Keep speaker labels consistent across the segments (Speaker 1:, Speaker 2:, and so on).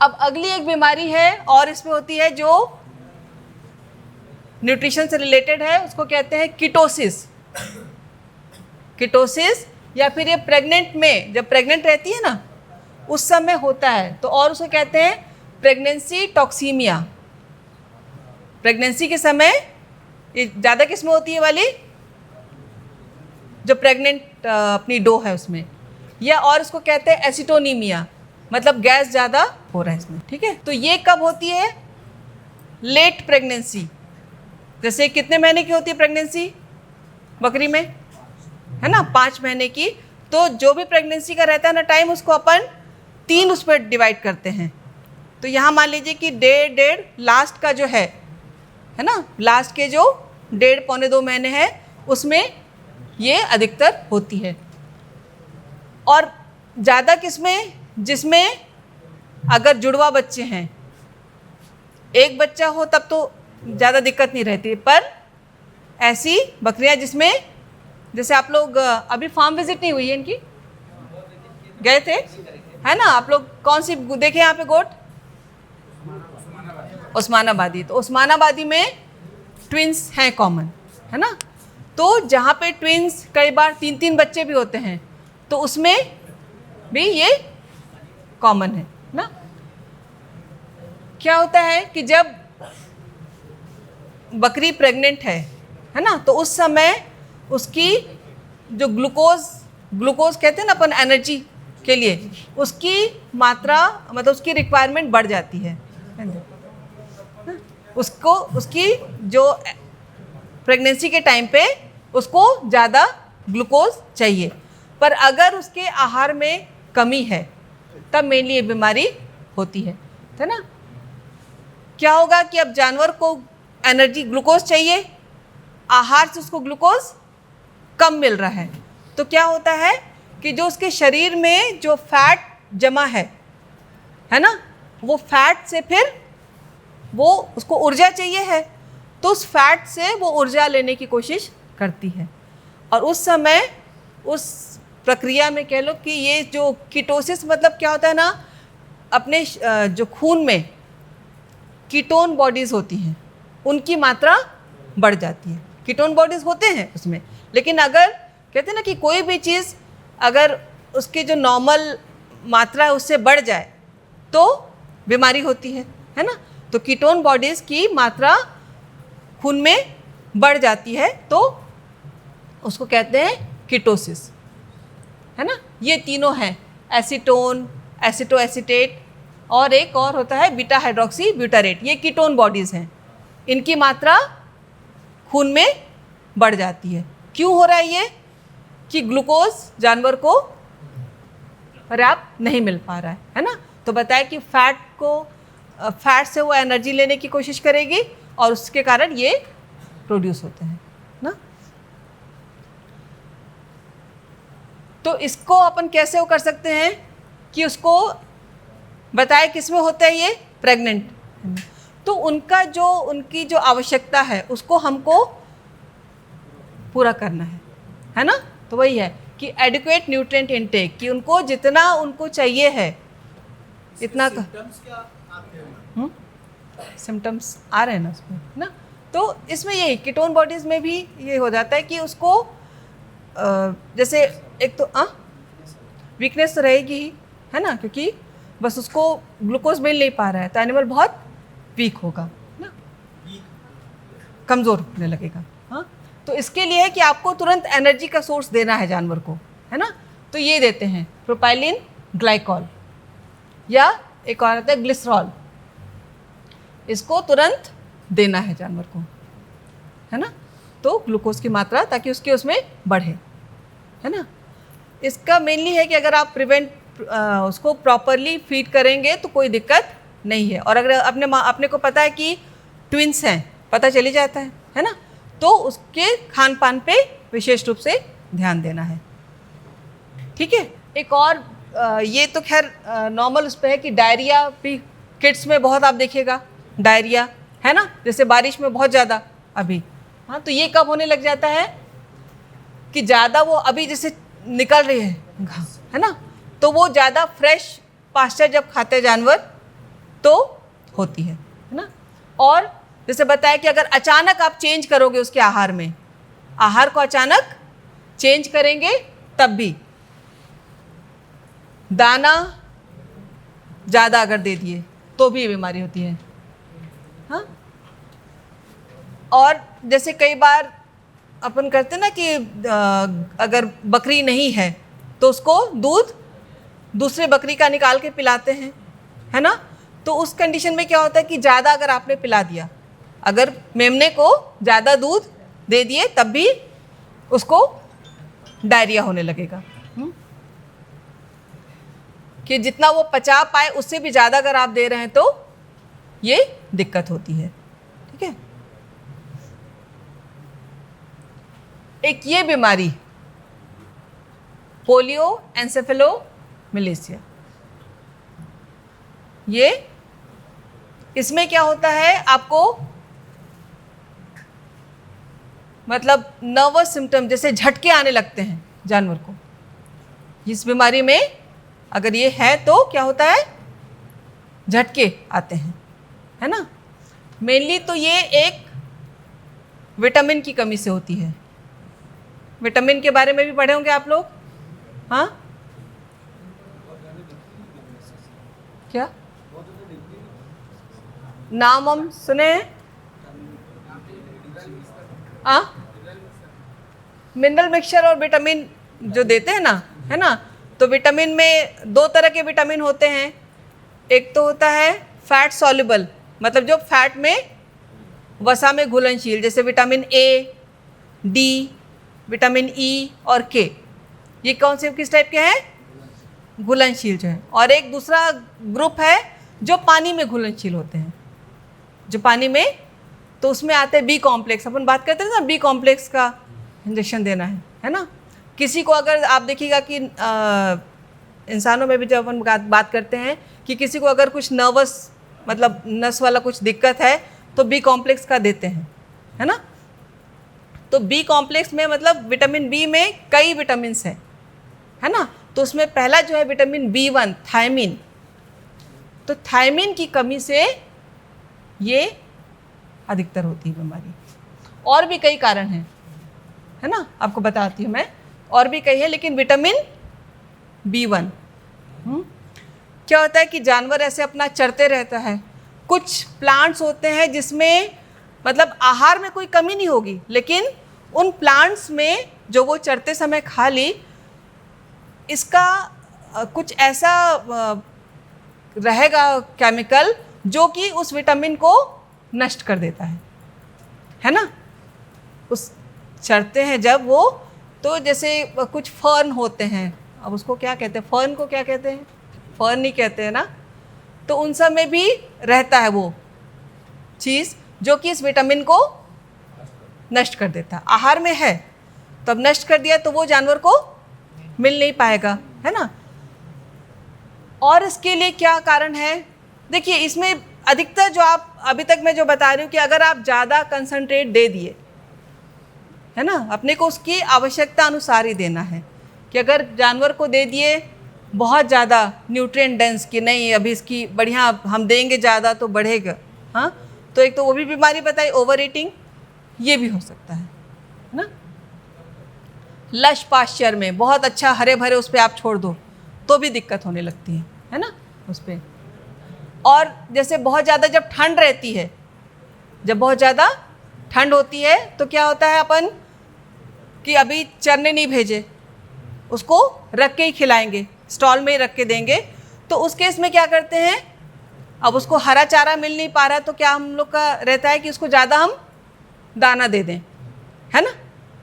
Speaker 1: अब अगली एक बीमारी है और इसमें होती है जो न्यूट्रिशन से रिलेटेड है, उसको कहते हैं कीटोसिस। कीटोसिस या फिर ये प्रेग्नेंट में, जब प्रेग्नेंट रहती है ना उस समय होता है, तो और उसको कहते हैं प्रेगनेंसी टॉक्सीमिया। प्रेगनेंसी के समय ये ज़्यादा किस में होती है वाली, जो प्रेग्नेंट अपनी डो है उसमें, या और इसको कहते हैं एसिटोनीमिया, मतलब गैस ज़्यादा हो रहा है इसमें। ठीक है, तो ये कब होती है? Late pregnancy. जैसे कितने महीने की होती है प्रेगनेंसी बकरी में, है ना, 5 महीने की। तो जो भी प्रेगनेंसी का रहता है ना टाइम, उसको अपन 3 उस पर डिवाइड करते हैं। तो यहाँ मान लीजिए कि डेढ़ लास्ट का जो है ना, लास्ट के जो 1.5-2 महीने हैं उसमें ये अधिकतर होती है। और ज़्यादा किसमें? जिसमें अगर जुड़वा बच्चे हैं, एक बच्चा हो तब तो ज़्यादा दिक्कत नहीं रहती, पर ऐसी बकरियां जिसमें, जैसे आप लोग अभी फार्म विजिट नहीं हुई है इनकी, गए थे, है ना? आप लोग कौन सी देखे यहाँ पे गोट? उस्मानाबादी। तो उस्मानाबादी में ट्विंस हैं कॉमन, है ना? तो जहाँ पे ट्विंस कई बार 3-3 बच्चे भी होते हैं, तो उसमें भी ये कॉमन है ना। क्या होता है कि जब बकरी प्रेग्नेंट है ना, तो उस समय उसकी जो ग्लूकोज कहते हैं ना अपन एनर्जी के लिए, उसकी मात्रा, मतलब उसकी रिक्वायरमेंट बढ़ जाती है। उसको उसकी जो प्रेगनेंसी के टाइम पे उसको ज़्यादा ग्लूकोज चाहिए। पर अगर उसके आहार में कमी है तब मेनली ये बीमारी होती है ना। क्या होगा कि अब जानवर को एनर्जी, ग्लूकोज चाहिए, आहार से उसको ग्लूकोज कम मिल रहा है, तो क्या होता है कि जो उसके शरीर में जो फैट जमा है ना, वो फैट से फिर वो उसको ऊर्जा चाहिए है, तो उस फैट से वो ऊर्जा लेने की कोशिश करती है। और उस समय, उस प्रक्रिया में कह लो कि ये जो कीटोसिस, मतलब क्या होता है ना, अपने जो खून में कीटोन बॉडीज़ होती हैं उनकी मात्रा बढ़ जाती है। कीटोन बॉडीज़ होते हैं उसमें, लेकिन अगर कहते हैं ना कि कोई भी चीज़ अगर उसकी जो नॉर्मल मात्रा है उससे बढ़ जाए तो बीमारी होती है ना। तो कीटोन बॉडीज़ की मात्रा खून में बढ़ जाती है तो उसको कहते हैं कीटोसिस, है ना। ये तीनों हैं, एसीटोन, एसिटोएसीटेट, और एक और होता है बीटा हाइड्रोक्सी ब्यूटारेट। ये कीटोन बॉडीज़ हैं, इनकी मात्रा खून में बढ़ जाती है। क्यों हो रहा है ये? कि ग्लूकोज जानवर को पर्याप्त नहीं मिल पा रहा है ना। तो बताया कि फैट से वो एनर्जी लेने की कोशिश करेगी और उसके कारण ये प्रोड्यूस होते हैं ना। तो इसको अपन कैसे वो कर सकते हैं कि उसको बताए किस में होता है ये प्रेग्नेंट, तो उनकी जो आवश्यकता है उसको हमको पूरा करना है ना। तो वही है कि एडिक्वेट न्यूट्रिएंट इनटेक, कि उनको जितना उनको चाहिए है इतना का। सिम्टम्स आ रहे हैं ना उसमें ना। तो इसमें यही कीटोन बॉडीज़ में भी ये हो जाता है कि उसको जैसे एक तो वीकनेस तो रहेगी ही, है ना, क्योंकि बस उसको ग्लूकोज मिल नहीं पा रहा है तो एनिमल बहुत वीक होगा ना, कमज़ोर होने लगेगा। हाँ, तो इसके लिए है कि आपको तुरंत एनर्जी का सोर्स देना है जानवर को, है ना। तो ये देते हैं प्रोपाइलिन ग्लाइकॉल, या एक और आता है ग्लिसरॉल, इसको तुरंत देना है जानवर को, है ना। तो ग्लूकोज की मात्रा ताकि उसमें बढ़े, है ना। इसका मेनली है कि अगर आप उसको प्रॉपरली फीड करेंगे तो कोई दिक्कत नहीं है। और अगर अपने को पता है कि ट्विंस हैं, पता चली जाता है ना, तो उसके खान पान पे विशेष रूप से ध्यान देना है। ठीक है, एक और ये तो खैर नॉर्मल उस पर है कि डायरिया भी किड्स में बहुत आप देखिएगा, डायरिया, है ना, जैसे बारिश में बहुत ज़्यादा अभी। हाँ, तो ये कब होने लग जाता है कि ज़्यादा वो अभी जैसे निकल रही है घास, है ना, तो वो ज़्यादा फ्रेश पास्चर जब खाते हैं जानवर तो होती है ना। और जैसे बताया कि अगर अचानक आप चेंज करोगे उसके आहार में, आहार को अचानक चेंज करेंगे तब भी, दाना ज़्यादा अगर दे दिए तो भी ये बीमारी होती है। हाँ, और जैसे कई बार अपन करते ना कि अगर बकरी नहीं है तो उसको दूध दूसरे बकरी का निकाल के पिलाते हैं, है ना। तो उस कंडीशन में क्या होता है कि ज़्यादा अगर आपने पिला दिया, अगर मेमने को ज़्यादा दूध दे दिए तब भी उसको डायरिया होने लगेगा। कि जितना वो पचा पाए उससे भी ज़्यादा अगर आप दे रहे हैं तो ये दिक्कत होती है। ठीक है। एक ये बीमारी पोलियो एन्सेफेलोमिलेसिया, ये इसमें क्या होता है, आपको मतलब नर्वस सिम्टम जैसे झटके आने लगते हैं जानवर को। इस बीमारी में अगर ये है तो क्या होता है, झटके आते हैं, है ना। मेनली तो ये एक विटामिन की कमी से होती है। विटामिन के बारे में भी पढ़े होंगे आप लोग। हाँ, क्या नाम हम सुने हैं? मिनरल मिक्सचर और विटामिन जो देते हैं ना, है ना। तो विटामिन में दो तरह के विटामिन होते हैं। एक तो होता है फैट सॉल्युबल, मतलब जो फैट में वसा में घुलनशील, जैसे vitamin A, D, vitamin E और के, ये कौन से किस टाइप के हैं, घुलनशील जो है। और एक दूसरा ग्रुप है जो पानी में घुलनशील होते हैं, जो पानी में, तो उसमें आते हैं बी कॉम्प्लेक्स। अपन बात करते हैं ना, बी कॉम्प्लेक्स का इंजेक्शन देना है ना। किसी को अगर आप देखिएगा कि इंसानों में भी जब अपन बात करते हैं कि किसी को अगर कुछ नर्वस मतलब नस वाला कुछ दिक्कत है तो बी कॉम्प्लेक्स का देते हैं, है ना। तो बी कॉम्प्लेक्स में मतलब विटामिन बी में कई विटामिन्स हैं, है ना। तो उसमें पहला जो है विटामिन B1 थायमिन। तो थायमिन की कमी से ये अधिकतर होती है बीमारी। और भी कई कारण हैं, है ना, आपको बताती हूँ मैं, और भी कई है, लेकिन विटामिन B1 क्या होता है कि जानवर ऐसे अपना चरते रहता है। कुछ प्लांट्स होते हैं जिसमें मतलब आहार में कोई कमी नहीं होगी, लेकिन उन प्लांट्स में जो वो चरते समय खा ली, इसका कुछ ऐसा रहेगा केमिकल जो कि उस विटामिन को नष्ट कर देता है ना। उस चरते हैं जब वो, तो जैसे कुछ फर्न होते हैं, अब उसको क्या कहते हैं, फर्न को क्या कहते हैं, फर्न नहीं कहते हैं ना। तो उन सब में भी रहता है वो चीज़ जो कि इस विटामिन को नष्ट कर देता है। आहार में है तो अब नष्ट कर दिया तो वो जानवर को मिल नहीं पाएगा, है ना। और इसके लिए क्या कारण है, देखिए इसमें अधिकतर जो आप अभी तक मैं जो बता रही हूँ कि अगर आप ज़्यादा कंसंट्रेट दे दिए, है ना, अपने को उसकी आवश्यकता अनुसार ही देना है। कि अगर जानवर को दे दिए बहुत ज़्यादा न्यूट्रिएंट डेंस कि नहीं अभी इसकी बढ़िया हम देंगे ज़्यादा तो बढ़ेगा, हाँ, तो एक तो वो भी बीमारी बताई ओवर ईटिंग, ये भी हो सकता है ना। लश पास्चर में बहुत अच्छा हरे भरे उस पर आप छोड़ दो तो भी दिक्कत होने लगती है ना उस पर। और जैसे बहुत ज़्यादा जब ठंड रहती है, जब बहुत ज़्यादा ठंड होती है तो क्या होता है अपन कि अभी चरने नहीं भेजे, उसको रख के ही खिलाएंगे, स्टॉल में ही रख के देंगे। तो उस केस में क्या करते हैं, अब उसको हरा चारा मिल नहीं पा रहा तो क्या हम लोग का रहता है कि उसको ज़्यादा हम दाना दे दें, है ना।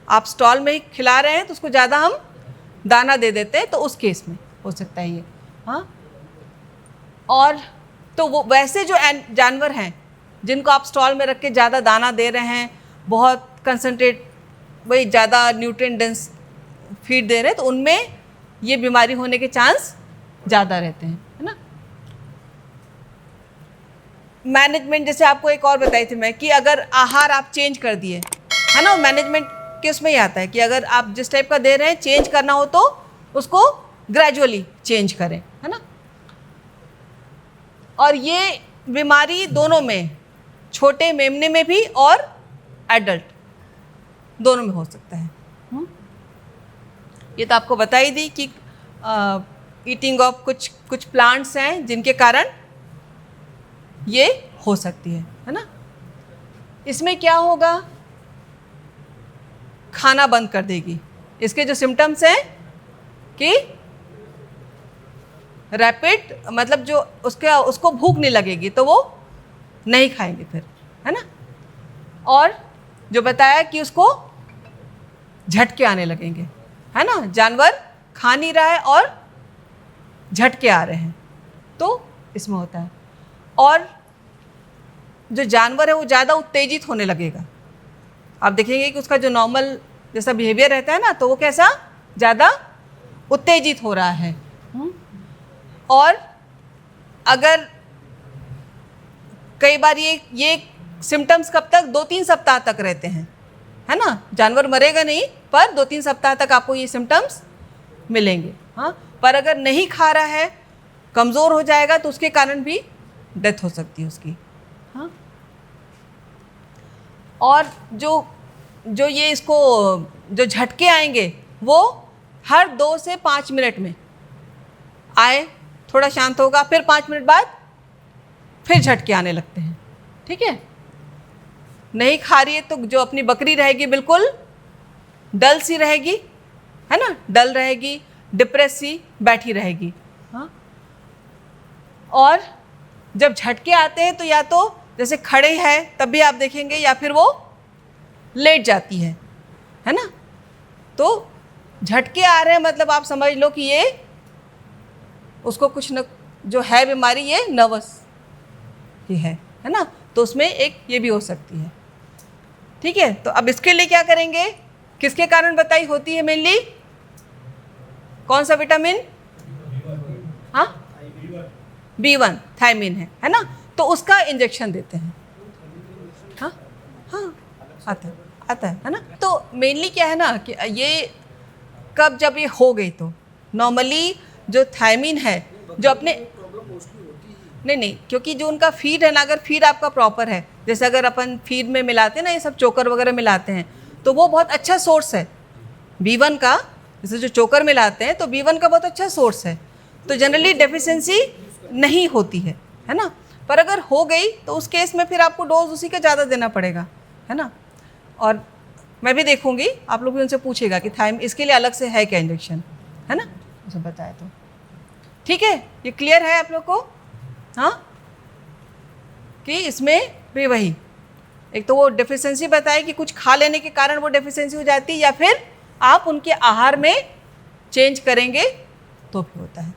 Speaker 1: आप स्टॉल में ही खिला रहे हैं तो उसको ज़्यादा हम दाना दे देते हैं, तो उस केस में हो सकता है ये, हाँ। और तो वो वैसे जो जानवर हैं जिनको आप स्टॉल में रख के ज़्यादा दाना दे रहे हैं, बहुत कंसनट्रेट वही ज़्यादा न्यूट्रिएंट डेंस फीड दे रहे हैं, तो उनमें ये बीमारी होने के चांस ज़्यादा रहते हैं, है ना। मैनेजमेंट जैसे आपको एक और बताई थी मैं कि अगर आहार आप चेंज कर दिए, है ना, मैनेजमेंट के उसमें ही आता है कि अगर आप जिस टाइप का दे रहे हैं चेंज करना हो तो उसको ग्रेजुअली चेंज करें, है ना। और ये बीमारी दोनों में, छोटे मेमने में भी और एडल्ट दोनों में हो सकता है। ये तो आपको बता ही दी कि ईटिंग ऑफ कुछ प्लांट्स हैं जिनके कारण ये हो सकती है ना। इसमें क्या होगा, खाना बंद कर देगी। इसके जो सिम्टम्स हैं कि रैपिड, मतलब जो उसको भूख नहीं लगेगी तो वो नहीं खाएंगे फिर, है ना। और जो बताया कि उसको झटके आने लगेंगे, है ना, जानवर खा नहीं रहा है और झटके आ रहे हैं, तो इसमें होता है। और जो जानवर है वो ज़्यादा उत्तेजित होने लगेगा। आप देखेंगे कि उसका जो नॉर्मल जैसा बिहेवियर रहता है ना, तो वो कैसा ज़्यादा उत्तेजित हो रहा है। और अगर कई बार ये सिम्टम्स कब तक, 2-3 सप्ताह तक रहते हैं, है ना। जानवर मरेगा नहीं, पर 2-3 सप्ताह तक आपको ये सिम्टम्स मिलेंगे। हाँ, पर अगर नहीं खा रहा है, कमज़ोर हो जाएगा, तो उसके कारण भी डेथ हो सकती है उसकी। हाँ, और जो ये इसको जो झटके आएंगे वो हर 2 से 5 मिनट में आए, थोड़ा शांत होगा, फिर 5 मिनट बाद फिर झटके आने लगते हैं। ठीक है, नहीं खा रही है तो जो अपनी बकरी रहेगी बिल्कुल डल सी रहेगी, है ना, डल रहेगी, डिप्रेस सी बैठी रहेगी। हाँ, और जब झटके आते हैं तो या तो जैसे खड़े हैं तब भी आप देखेंगे, या फिर वो लेट जाती है ना। तो झटके आ रहे हैं मतलब आप समझ लो कि ये उसको कुछ न जो है बीमारी ये नर्वस ही है ना। तो उसमें एक ये भी हो सकती है। ठीक है, तो अब इसके लिए क्या करेंगे, किसके कारण बताई होती है मेनली, कौन सा विटामिन, हाँ B1 थायमिन है ना, तो उसका इंजेक्शन देते हैं। हाँ हाँ, आता है ना। तो मेनली क्या है ना कि ये कब, जब ये हो गई तो नॉर्मली जो थायमिन है जो अपने नहीं, क्योंकि जो उनका फीड है ना, अगर फीड आपका प्रॉपर है, जैसे अगर अपन फीड में मिलाते हैं ना, ये सब चोकर वगैरह मिलाते हैं, तो वो बहुत अच्छा सोर्स है B1 का। जैसे जो चोकर मिलाते हैं तो B1 का बहुत अच्छा सोर्स है, तो जनरली डेफिशिएंसी नहीं होती है ना। पर अगर हो गई तो उस केस में फिर आपको डोज उसी का ज़्यादा देना पड़ेगा, है ना। और मैं भी देखूंगी, आप लोग भी उनसे पूछेगा कि थाइम इसके लिए अलग से है क्या इंजेक्शन, है ना, उसे बताया तो। ठीक है, ये क्लियर है आप लोग को। हाँ, कि इसमें भी वही, एक तो वो डेफिशिएंसी बताए कि कुछ खा लेने के कारण वो डेफिशिएंसी हो जाती है, या फिर आप उनके आहार में चेंज करेंगे तो भी होता है।